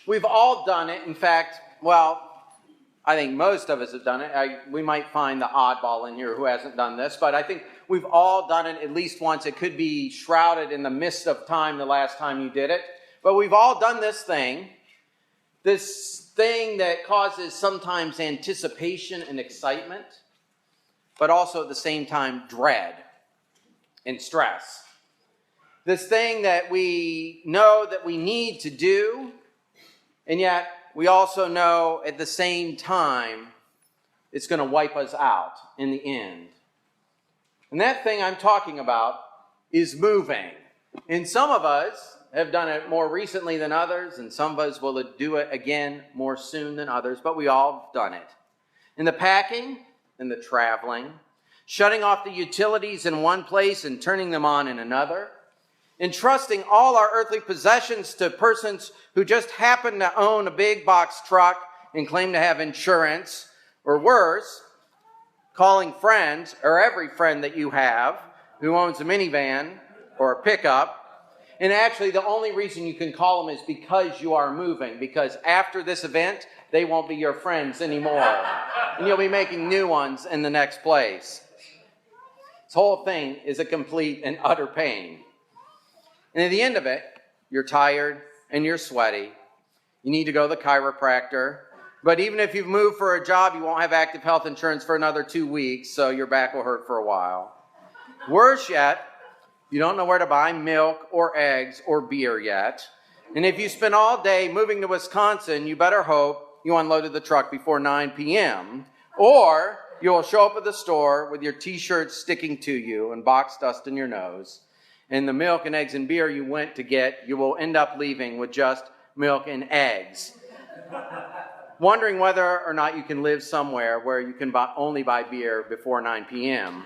We've all done it. In fact, I think most of us have done it. We might find the oddball in here who hasn't done this, but I think we've all done it at least once. It could be shrouded in the mist of time the last time you did it. But we've all done this thing that causes sometimes anticipation and excitement, but also at the same time dread and stress. This thing that we know that we need to do, and yet we also know at the same time it's going to wipe us out in the end. And that thing I'm talking about is moving. And some of us have done it more recently than others, and some of us will do it again more soon than others, but we all have done it. In the packing and the traveling, shutting off the utilities in one place and turning them on in another, entrusting all our earthly possessions to persons who just happen to own a big box truck and claim to have insurance, or worse, calling friends, or every friend that you have who owns a minivan or a pickup. And actually, the only reason you can call them is because you are moving, because after this event, they won't be your friends anymore. And you'll be making new ones in the next place. This whole thing is a complete and utter pain. And at the end of it, you're tired and you're sweaty. You need to go to the chiropractor. But even if you've moved for a job, you won't have active health insurance for another 2 weeks, so your back will hurt for a while. Worse yet, you don't know where to buy milk or eggs or beer yet. And if you spend all day moving to Wisconsin, you better hope you unloaded the truck before 9 p.m. Or you'll show up at the store with your t-shirt sticking to you and box dust in your nose. And the milk and eggs and beer you went to get, you will end up leaving with just milk and eggs. Wondering whether or not you can live somewhere where you can only buy beer before 9 p.m.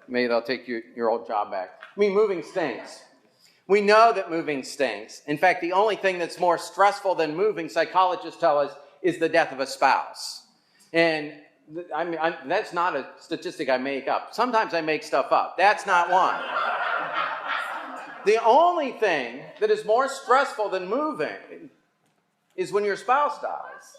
Maybe they'll take your old job back. I mean, moving stinks. We know that moving stinks. In fact, the only thing that's more stressful than moving, psychologists tell us, is the death of a spouse. And that's not a statistic I make up. Sometimes I make stuff up. That's not one. The only thing that is more stressful than moving is when your spouse dies.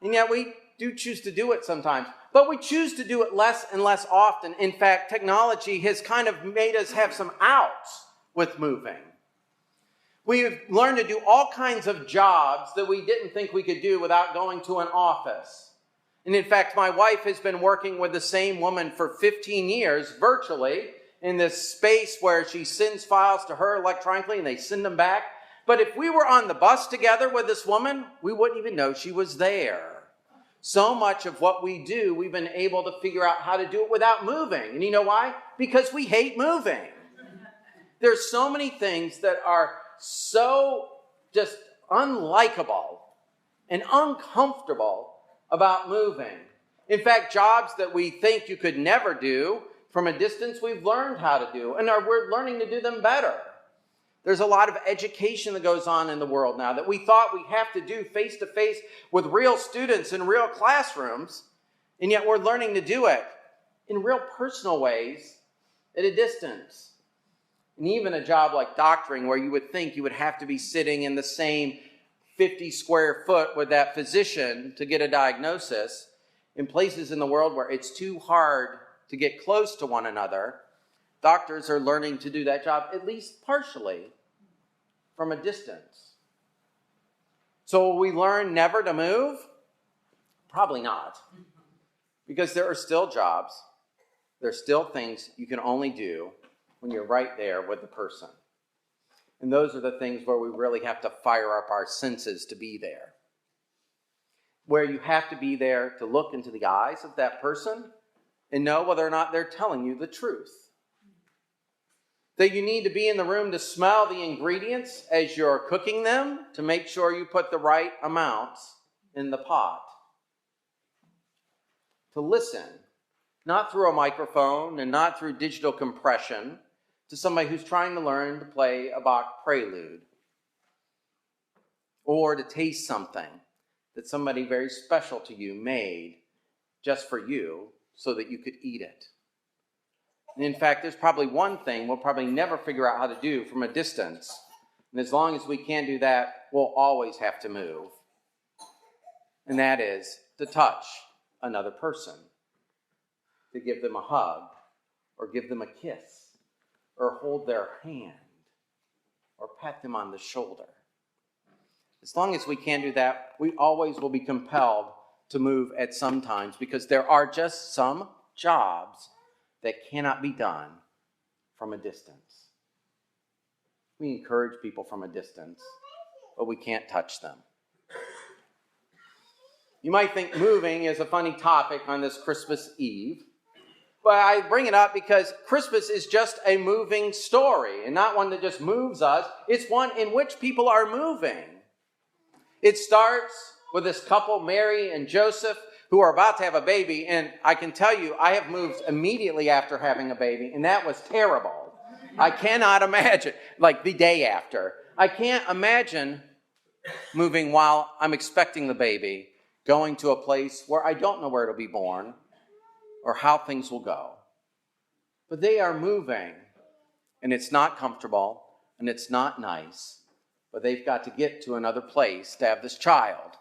And yet we do choose to do it sometimes. But we choose to do it less and less often. In fact, technology has kind of made us have some outs with moving. We've learned to do all kinds of jobs that we didn't think we could do without going to an office. And in fact, my wife has been working with the same woman for 15 years, virtually, in this space where she sends files to her electronically and they send them back. But if we were on the bus together with this woman, we wouldn't even know she was there. So much of what we do, we've been able to figure out how to do it without moving. And you know why? Because we hate moving. There's so many things that are so just unlikable and uncomfortable about moving. In fact, jobs that we think you could never do from a distance, we've learned how to do, and we're learning to do them better. There's a lot of education that goes on in the world now that we thought we have to do face-to-face with real students in real classrooms, and yet we're learning to do it in real personal ways at a distance. And even a job like doctoring, where you would think you would have to be sitting in the same 50 square foot with that physician to get a diagnosis, in places in the world where it's too hard to get close to one another, doctors are learning to do that job, at least partially, from a distance. So will we learn never to move? Probably not. Because there are still jobs, there are still things you can only do when you're right there with the person. And those are the things where we really have to fire up our senses to be there. Where you have to be there to look into the eyes of that person and know whether or not they're telling you the truth. That you need to be in the room to smell the ingredients as you're cooking them to make sure you put the right amounts in the pot. To listen, not through a microphone and not through digital compression, to somebody who's trying to learn to play a Bach prelude. Or to taste something that somebody very special to you made just for you so that you could eat it. And in fact, there's probably one thing we'll probably never figure out how to do from a distance, And as long as we can't do that, we'll always have to move. And that is to touch another person, to give them a hug, or give them a kiss, or hold their hand, or pat them on the shoulder. As long as we can't do that, we always will be compelled to move at some times, because there are just some jobs that cannot be done from a distance. We encourage people from a distance, but we can't touch them. You might think moving is a funny topic on this Christmas Eve, but I bring it up because Christmas is just a moving story, and not one that just moves us. It's one in which people are moving. It starts with this couple, Mary and Joseph, who are about to have a baby, and I can tell you, I have moved immediately after having a baby, and that was terrible. I cannot imagine, like the day after. I can't imagine moving while I'm expecting the baby, going to a place where I don't know where it'll be born or how things will go. But they are moving, and it's not comfortable, and it's not nice, but they've got to get to another place to have this child.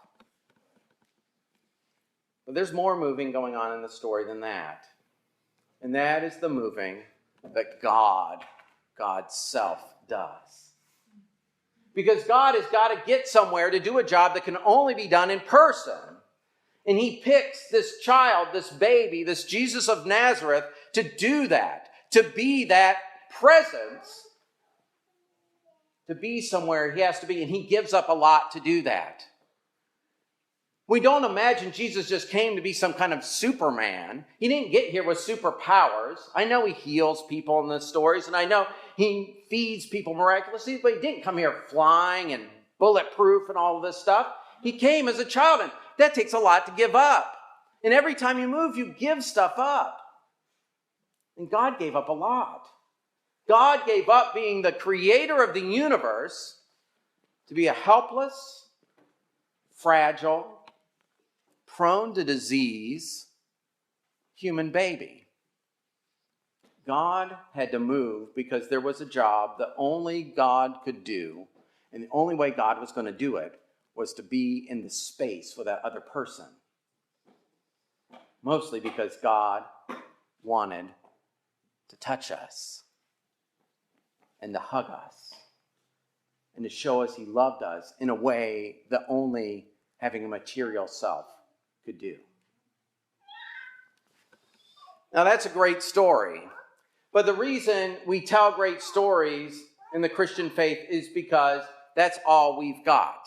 But there's more moving going on in the story than that. And that is the moving that God's self does. Because God has got to get somewhere to do a job that can only be done in person. And he picks this child, this baby, this Jesus of Nazareth to do that, to be that presence, to be somewhere he has to be. And he gives up a lot to do that. We don't imagine Jesus just came to be some kind of Superman. He didn't get here with superpowers. I know he heals people in the stories, and I know he feeds people miraculously, but he didn't come here flying and bulletproof and all of this stuff. He came as a child, and that takes a lot to give up. And every time you move, you give stuff up. And God gave up a lot. God gave up being the creator of the universe to be a helpless, fragile, prone to disease human baby. God had to move because there was a job that only God could do, and the only way God was going to do it was to be in the space with that other person. Mostly because God wanted to touch us and to hug us and to show us he loved us in a way that only having a material self could do. Now that's a great story, but the reason we tell great stories in the Christian faith is because that's all we've got.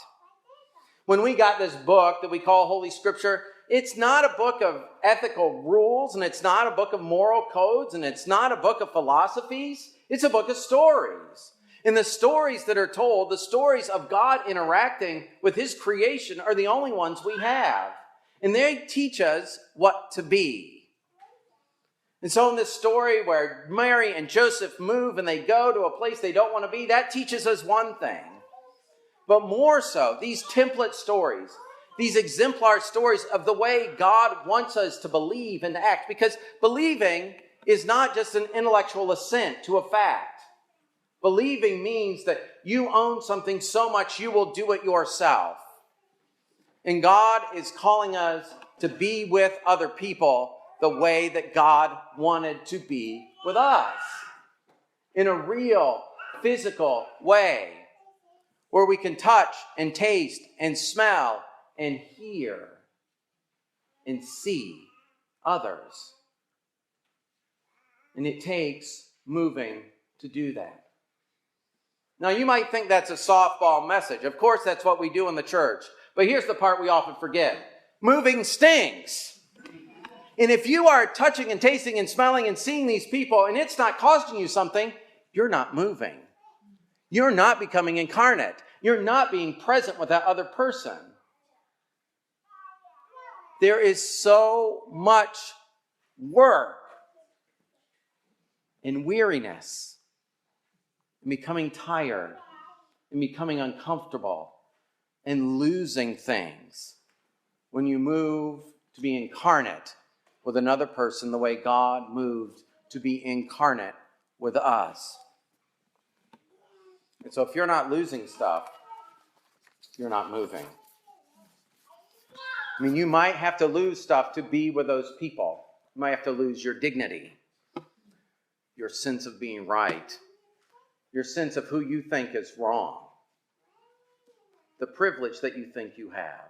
When we got this book that we call Holy Scripture, it's not a book of ethical rules, and it's not a book of moral codes, and it's not a book of philosophies. It's a book of stories. And the stories that are told, the stories of God interacting with his creation, are the only ones we have. And they teach us what to be. And so in this story where Mary and Joseph move and they go to a place they don't want to be, that teaches us one thing. But more so, these template stories, these exemplar stories of the way God wants us to believe and to act. Because believing is not just an intellectual assent to a fact. Believing means that you own something so much you will do it yourself. And God is calling us to be with other people the way that God wanted to be with us. In a real, physical way. Where we can touch and taste and smell and hear and see others. And it takes moving to do that. Now you might think that's a softball message. Of course that's what we do in the church. But here's the part we often forget. Moving stinks. And if you are touching and tasting and smelling and seeing these people and it's not costing you something, you're not moving. You're not becoming incarnate. You're not being present with that other person. There is so much work and weariness and becoming tired and becoming uncomfortable and losing things when you move to be incarnate with another person the way God moved to be incarnate with us. And so if you're not losing stuff, you're not moving. I mean, you might have to lose stuff to be with those people. You might have to lose your dignity, your sense of being right, your sense of who you think is wrong, the privilege that you think you have,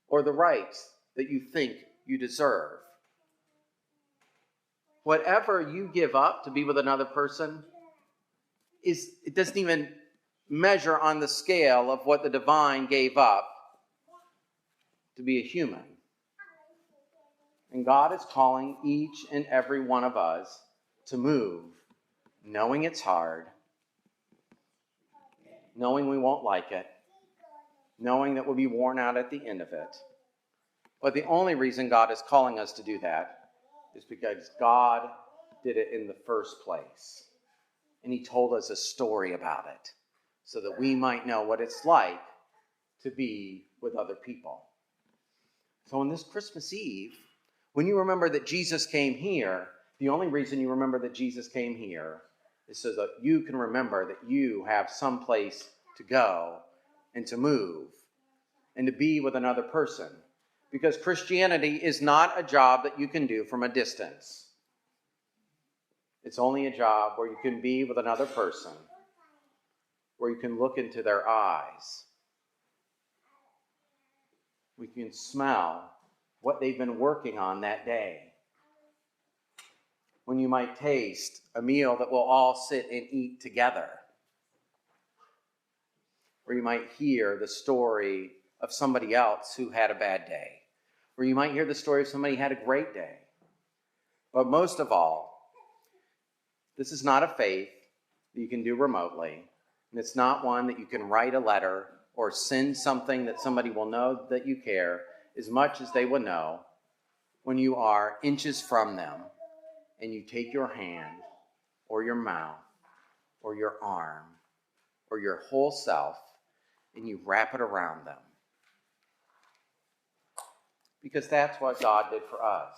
or the rights that you think you deserve. Whatever you give up to be with another person, it doesn't even measure on the scale of what the divine gave up to be a human. And God is calling each and every one of us to move, knowing it's hard, knowing we won't like it, knowing that we'll be worn out at the end of it. But the only reason God is calling us to do that is because God did it in the first place. And he told us a story about it so that we might know what it's like to be with other people. So on this Christmas Eve, when you remember that Jesus came here, the only reason you remember that Jesus came here is so that you can remember that you have some place to go and to move and to be with another person. Because Christianity is not a job that you can do from a distance. It's only a job where you can be with another person, where you can look into their eyes. We can smell what they've been working on that day. When you might taste a meal that we'll all sit and eat together. Or you might hear the story of somebody else who had a bad day. Or you might hear the story of somebody who had a great day. But most of all, this is not a faith that you can do remotely. And it's not one that you can write a letter or send something that somebody will know that you care as much as they will know when you are inches from them and you take your hand or your mouth or your arm or your whole self and you wrap it around them. Because that's what God did for us.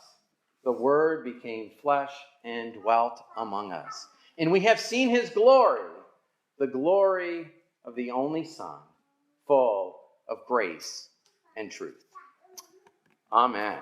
The Word became flesh and dwelt among us. And we have seen his glory, the glory of the only Son, full of grace and truth. Amen.